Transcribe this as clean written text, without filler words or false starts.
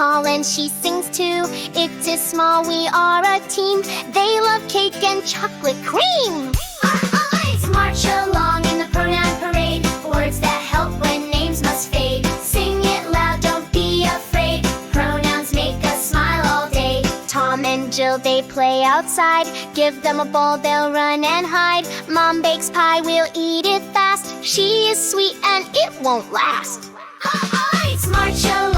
tall and she sings too. It is small, we are a team. They love cake and chocolate cream. Our eyes march along in the pronoun parade. Words that help when names must fade. Sing it loud, don't be afraid. Pronouns make us smile all day. Tom and Jill, they play outside. Give them a ball, they'll run and hide. Mom bakes pie, we'll eat it fast. She is sweet and it won't last. Our eyes march along